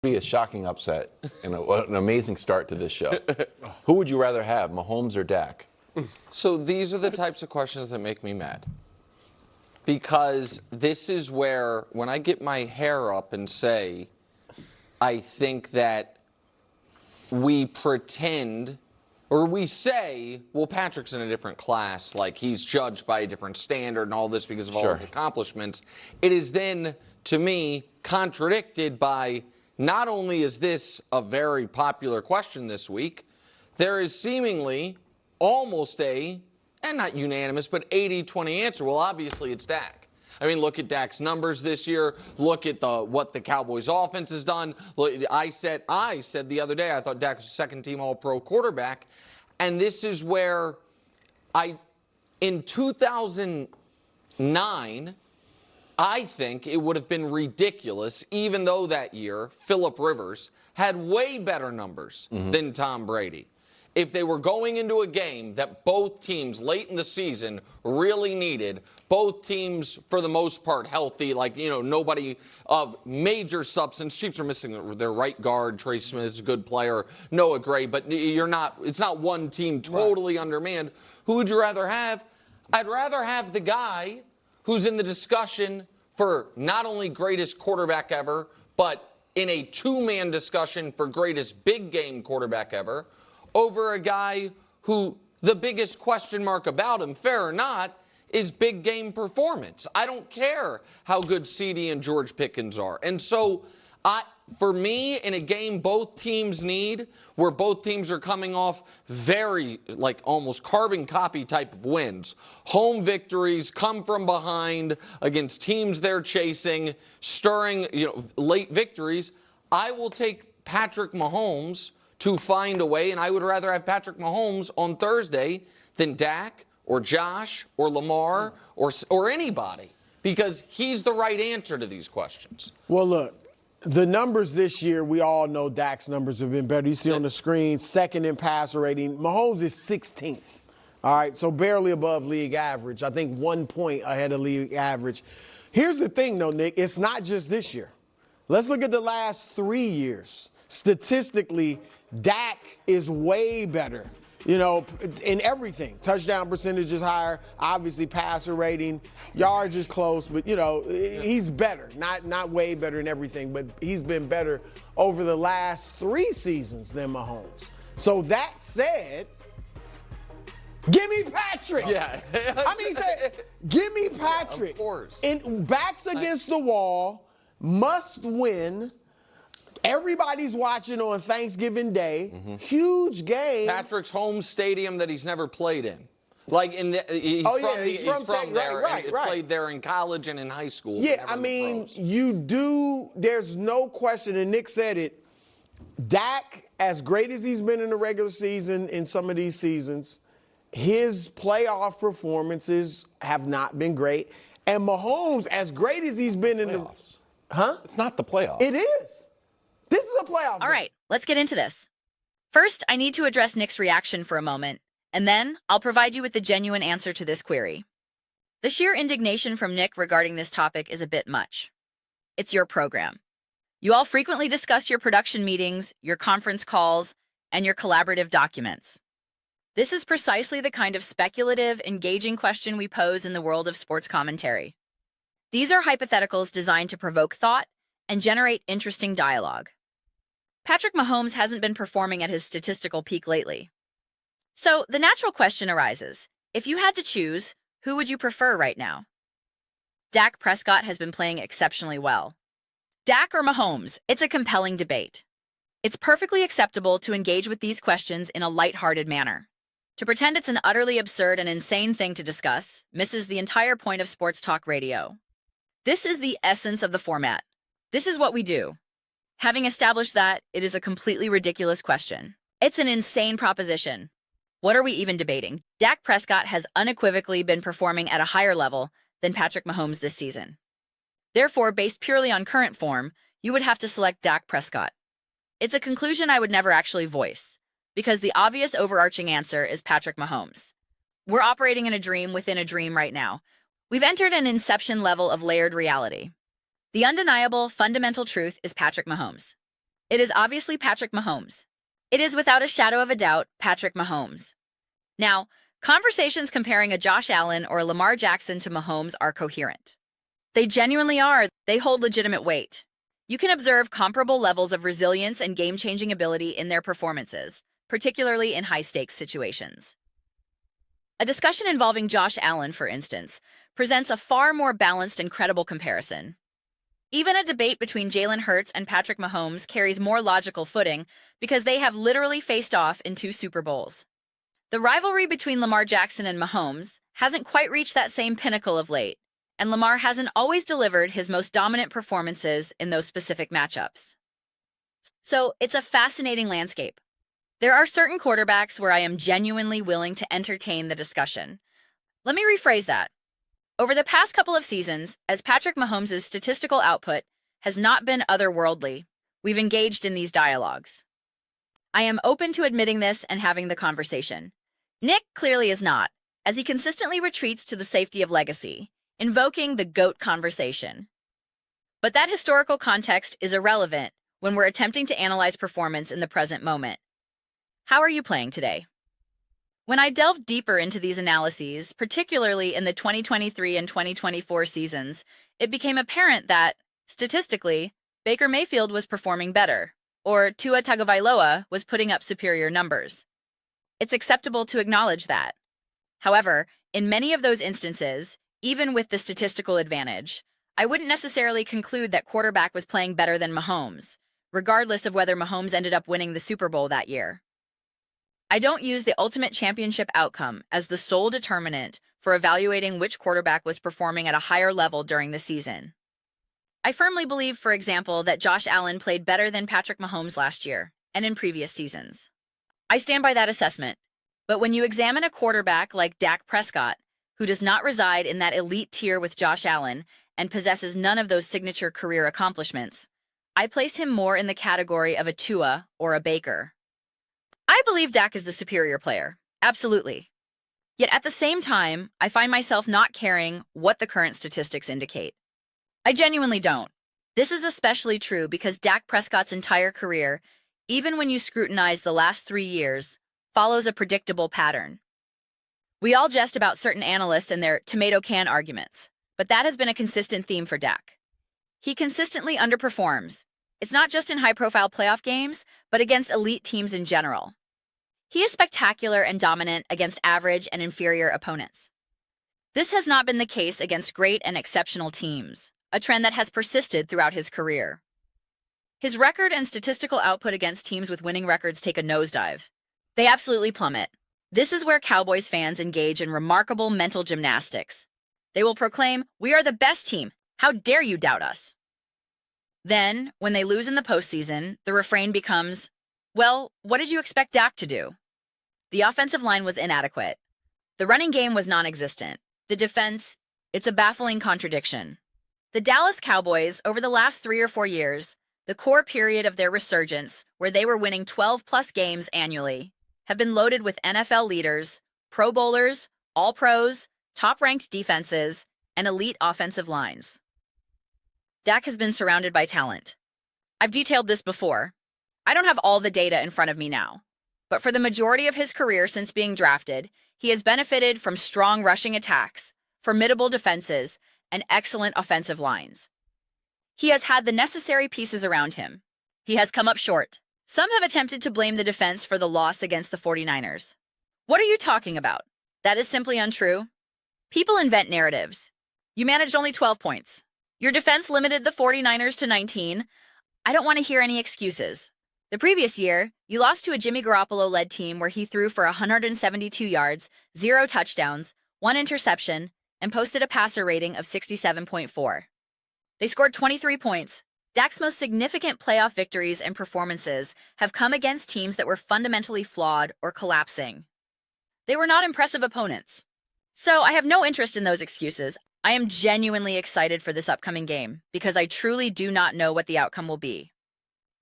Be a shocking upset and an amazing start to this show. Who would you rather have, Mahomes or Dak? So these are the types of questions that make me mad. Because this is where, when I get my hair up and say, I think that we pretend, or we say, well, Patrick's in a different class, like he's judged by a different standard and all this because of all his accomplishments. It is then, to me, contradicted by, not only is this a very popular question this week, there is seemingly almost and not unanimous, but 80-20 answer. Well, obviously it's Dak. I mean, look at Dak's numbers this year. Look at what the Cowboys offense has done. Look, I said the other day I thought Dak was a second-team All-Pro quarterback, and this is where in 2009. I think it would have been ridiculous, even though that year Phillip Rivers had way better numbers than Tom Brady. If they were going into a game that both teams late in the season really needed, both teams for the most part healthy, like, nobody of major substance. Chiefs are missing their right guard. Trey Smith is a good player. Noah Gray, but it's not one team totally undermanned. Who would you rather have? I'd rather have the guy who's in the discussion for not only greatest quarterback ever, but in a two-man discussion for greatest big game quarterback ever, over a guy who the biggest question mark about him, fair or not, is big game performance. I don't care how good CD and George Pickens are. And so, for me, in a game both teams need, where both teams are coming off very, almost carbon copy type of wins, home victories, come from behind against teams they're chasing, stirring, late victories, I will take Patrick Mahomes to find a way, and I would rather have Patrick Mahomes on Thursday than Dak or Josh or Lamar or anybody, because he's the right answer to these questions. Well, look. The numbers this year, we all know Dak's numbers have been better. You see on the screen, second in passer rating. Mahomes is 16th. All right, so barely above league average. I think 1 point ahead of league average. Here's the thing, though, Nick. It's not just this year. Let's look at the last 3 years. Statistically, Dak is way better. In everything. Touchdown percentage is higher. Obviously, passer rating. Yards is close, but, he's better. Not way better in everything, but he's been better over the last 3 seasons than Mahomes. So that said, give me Patrick. Yeah. Give me Patrick. Yeah, of course. And backs against the wall, must win. Everybody's watching on Thanksgiving Day. Huge game. Patrick's home stadium that he's never played in. He's from there. Right. Played there in college and in high school. Yeah, there's no question, and Nick said it, Dak, as great as he's been in the regular season in some of these seasons, his playoff performances have not been great. And Mahomes, as great as he's been in playoffs. It's not the playoffs. It is. This is a playoff game. All right, let's get into this. First, I need to address Nick's reaction for a moment, and then I'll provide you with the genuine answer to this query. The sheer indignation from Nick regarding this topic is a bit much. It's your program. You all frequently discuss your production meetings, your conference calls, and your collaborative documents. This is precisely the kind of speculative, engaging question we pose in the world of sports commentary. These are hypotheticals designed to provoke thought and generate interesting dialogue. Patrick Mahomes hasn't been performing at his statistical peak lately. So the natural question arises, if you had to choose, who would you prefer right now? Dak Prescott has been playing exceptionally well. Dak or Mahomes? It's a compelling debate. It's perfectly acceptable to engage with these questions in a lighthearted manner. To pretend it's an utterly absurd and insane thing to discuss misses the entire point of sports talk radio. This is the essence of the format. This is what we do. Having established that, it is a completely ridiculous question. It's an insane proposition. What are we even debating? Dak Prescott has unequivocally been performing at a higher level than Patrick Mahomes this season. Therefore, based purely on current form, you would have to select Dak Prescott. It's a conclusion I would never actually voice, because the obvious overarching answer is Patrick Mahomes. We're operating in a dream within a dream right now. We've entered an inception level of layered reality. The undeniable, fundamental truth is Patrick Mahomes. It is obviously Patrick Mahomes. It is without a shadow of a doubt Patrick Mahomes. Now, conversations comparing a Josh Allen or a Lamar Jackson to Mahomes are coherent. They genuinely are. They hold legitimate weight. You can observe comparable levels of resilience and game-changing ability in their performances, particularly in high-stakes situations. A discussion involving Josh Allen, for instance, presents a far more balanced and credible comparison. Even a debate between Jalen Hurts and Patrick Mahomes carries more logical footing because they have literally faced off in 2 Super Bowls. The rivalry between Lamar Jackson and Mahomes hasn't quite reached that same pinnacle of late, and Lamar hasn't always delivered his most dominant performances in those specific matchups. So it's a fascinating landscape. There are certain quarterbacks where I am genuinely willing to entertain the discussion. Let me rephrase that. Over the past couple of seasons, as Patrick Mahomes' statistical output has not been otherworldly, we've engaged in these dialogues. I am open to admitting this and having the conversation. Nick clearly is not, as he consistently retreats to the safety of legacy, invoking the GOAT conversation. But that historical context is irrelevant when we're attempting to analyze performance in the present moment. How are you playing today? When I delved deeper into these analyses, particularly in the 2023 and 2024 seasons, it became apparent that, statistically, Baker Mayfield was performing better, or Tua Tagovailoa was putting up superior numbers. It's acceptable to acknowledge that. However, in many of those instances, even with the statistical advantage, I wouldn't necessarily conclude that quarterback was playing better than Mahomes, regardless of whether Mahomes ended up winning the Super Bowl that year. I don't use the ultimate championship outcome as the sole determinant for evaluating which quarterback was performing at a higher level during the season. I firmly believe, for example, that Josh Allen played better than Patrick Mahomes last year and in previous seasons. I stand by that assessment, but when you examine a quarterback like Dak Prescott, who does not reside in that elite tier with Josh Allen and possesses none of those signature career accomplishments, I place him more in the category of a Tua or a Baker. I believe Dak is the superior player, absolutely. Yet at the same time, I find myself not caring what the current statistics indicate. I genuinely don't. This is especially true because Dak Prescott's entire career, even when you scrutinize the last 3 years, follows a predictable pattern. We all jest about certain analysts and their tomato can arguments, but that has been a consistent theme for Dak. He consistently underperforms. It's not just in high-profile playoff games, but against elite teams in general. He is spectacular and dominant against average and inferior opponents. This has not been the case against great and exceptional teams, a trend that has persisted throughout his career. His record and statistical output against teams with winning records take a nosedive. They absolutely plummet. This is where Cowboys fans engage in remarkable mental gymnastics. They will proclaim, "We are the best team. How dare you doubt us?" Then, when they lose in the postseason, the refrain becomes, "Well, what did you expect Dak to do?" The offensive line was inadequate. The running game was non-existent. The defense, it's a baffling contradiction. The Dallas Cowboys, over the last 3 or 4 years, the core period of their resurgence, where they were winning 12-plus games annually, have been loaded with NFL leaders, Pro Bowlers, All-Pros, top-ranked defenses, and elite offensive lines. Dak has been surrounded by talent. I've detailed this before. I don't have all the data in front of me now, but for the majority of his career since being drafted, he has benefited from strong rushing attacks, formidable defenses, and excellent offensive lines. He has had the necessary pieces around him. He has come up short. Some have attempted to blame the defense for the loss against the 49ers. What are you talking about? That is simply untrue. People invent narratives. You managed only 12 points. Your defense limited the 49ers to 19. I don't want to hear any excuses. The previous year, you lost to a Jimmy Garoppolo-led team where he threw for 172 yards, 0 touchdowns, 1 interception, and posted a passer rating of 67.4. They scored 23 points. Dak's most significant playoff victories and performances have come against teams that were fundamentally flawed or collapsing. They were not impressive opponents. So I have no interest in those excuses. I am genuinely excited for this upcoming game because I truly do not know what the outcome will be.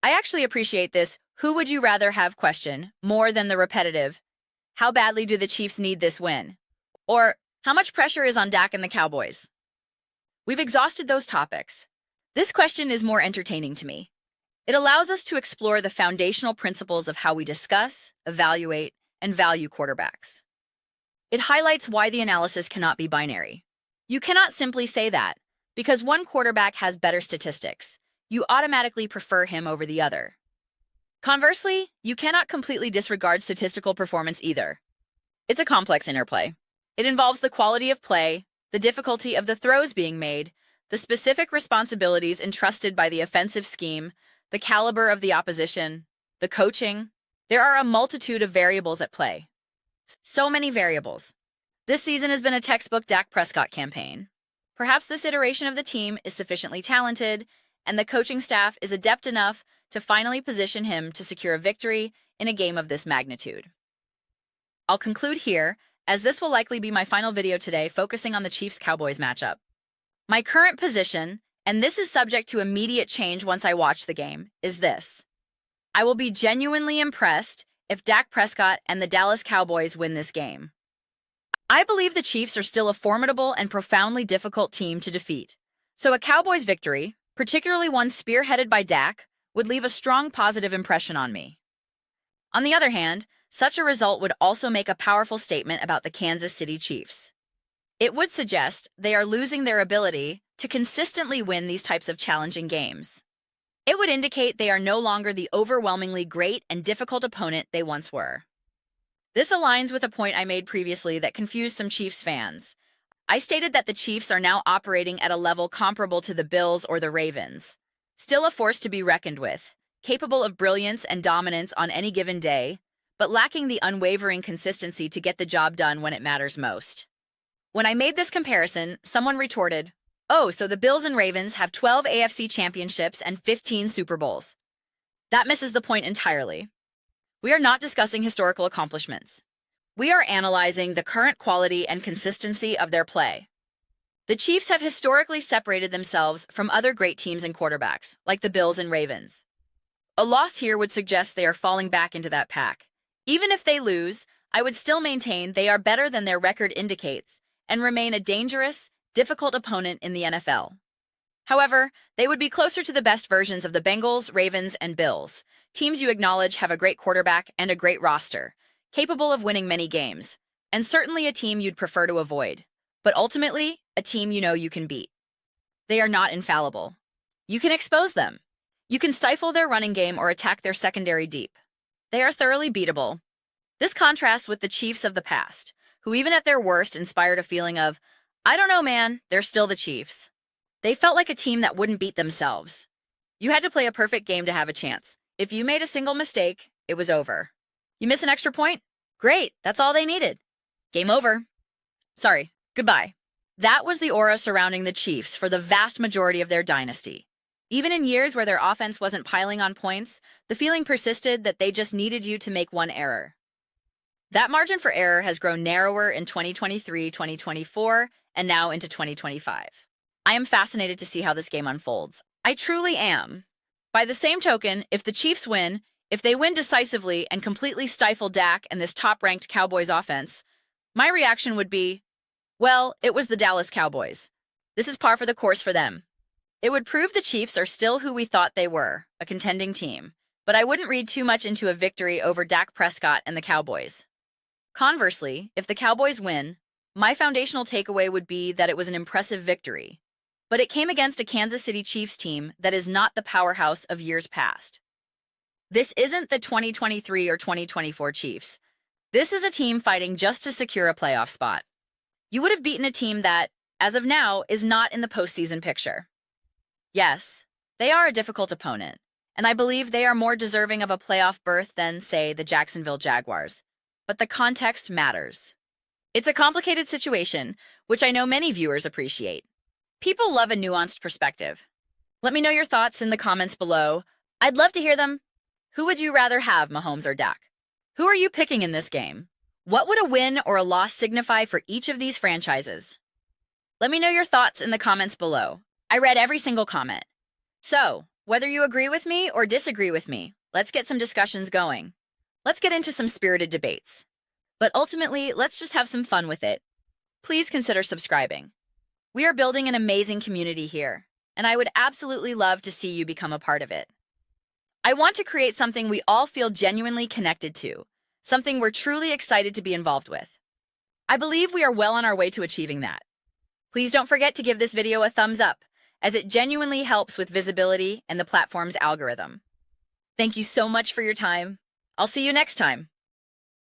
I actually appreciate this "who would you rather have" question more than the repetitive "how badly do the Chiefs need this win?" or "how much pressure is on Dak and the Cowboys?" We've exhausted those topics. This question is more entertaining to me. It allows us to explore the foundational principles of how we discuss, evaluate, and value quarterbacks. It highlights why the analysis cannot be binary. You cannot simply say that, because one quarterback has better statistics, you automatically prefer him over the other. Conversely, you cannot completely disregard statistical performance either. It's a complex interplay. It involves the quality of play, the difficulty of the throws being made, the specific responsibilities entrusted by the offensive scheme, the caliber of the opposition, the coaching. There are a multitude of variables at play. So many variables. This season has been a textbook Dak Prescott campaign. Perhaps this iteration of the team is sufficiently talented, and the coaching staff is adept enough to finally position him to secure a victory in a game of this magnitude. I'll conclude here, as this will likely be my final video today focusing on the Chiefs-Cowboys matchup. My current position, and this is subject to immediate change once I watch the game, is this. I will be genuinely impressed if Dak Prescott and the Dallas Cowboys win this game. I believe the Chiefs are still a formidable and profoundly difficult team to defeat, so a Cowboys victory, particularly one spearheaded by Dak, would leave a strong positive impression on me. On the other hand, such a result would also make a powerful statement about the Kansas City Chiefs. It would suggest they are losing their ability to consistently win these types of challenging games. It would indicate they are no longer the overwhelmingly great and difficult opponent they once were. This aligns with a point I made previously that confused some Chiefs fans. I stated that the Chiefs are now operating at a level comparable to the Bills or the Ravens, still a force to be reckoned with, capable of brilliance and dominance on any given day, but lacking the unwavering consistency to get the job done when it matters most. When I made this comparison, someone retorted, "Oh, so the Bills and Ravens have 12 AFC championships and 15 Super Bowls." That misses the point entirely. We are not discussing historical accomplishments. We are analyzing the current quality and consistency of their play. The Chiefs have historically separated themselves from other great teams and quarterbacks, like the Bills and Ravens. A loss here would suggest they are falling back into that pack. Even if they lose, I would still maintain they are better than their record indicates and remain a dangerous, difficult opponent in the NFL. However, they would be closer to the best versions of the Bengals, Ravens, and Bills, teams you acknowledge have a great quarterback and a great roster, capable of winning many games, and certainly a team you'd prefer to avoid, but ultimately, a team you know you can beat. They are not infallible. You can expose them. You can stifle their running game or attack their secondary deep. They are thoroughly beatable. This contrasts with the Chiefs of the past, who even at their worst inspired a feeling of, "I don't know, man, they're still the Chiefs." They felt like a team that wouldn't beat themselves. You had to play a perfect game to have a chance. If you made a single mistake, it was over. You miss an extra point? Great, that's all they needed. Game over. Sorry, goodbye. That was the aura surrounding the Chiefs for the vast majority of their dynasty. Even in years where their offense wasn't piling on points, the feeling persisted that they just needed you to make one error. That margin for error has grown narrower in 2023, 2024, and now into 2025. I am fascinated to see how this game unfolds. I truly am. By the same token, if the Chiefs win, if they win decisively and completely stifle Dak and this top-ranked Cowboys offense, my reaction would be, well, it was the Dallas Cowboys. This is par for the course for them. It would prove the Chiefs are still who we thought they were, a contending team, but I wouldn't read too much into a victory over Dak Prescott and the Cowboys. Conversely, if the Cowboys win, my foundational takeaway would be that it was an impressive victory, but it came against a Kansas City Chiefs team that is not the powerhouse of years past. This isn't the 2023 or 2024 Chiefs. This is a team fighting just to secure a playoff spot. You would have beaten a team that, as of now, is not in the postseason picture. Yes, they are a difficult opponent, and I believe they are more deserving of a playoff berth than, say, the Jacksonville Jaguars. But the context matters. It's a complicated situation, which I know many viewers appreciate. People love a nuanced perspective. Let me know your thoughts in the comments below. I'd love to hear them. Who would you rather have, Mahomes or Dak? Who are you picking in this game? What would a win or a loss signify for each of these franchises? Let me know your thoughts in the comments below. I read every single comment. So, whether you agree with me or disagree with me, let's get some discussions going. Let's get into some spirited debates. But ultimately, let's just have some fun with it. Please consider subscribing. We are building an amazing community here, and I would absolutely love to see you become a part of it. I want to create something we all feel genuinely connected to, something we're truly excited to be involved with. I believe we are well on our way to achieving that. Please don't forget to give this video a thumbs up, as it genuinely helps with visibility and the platform's algorithm. Thank you so much for your time. I'll see you next time.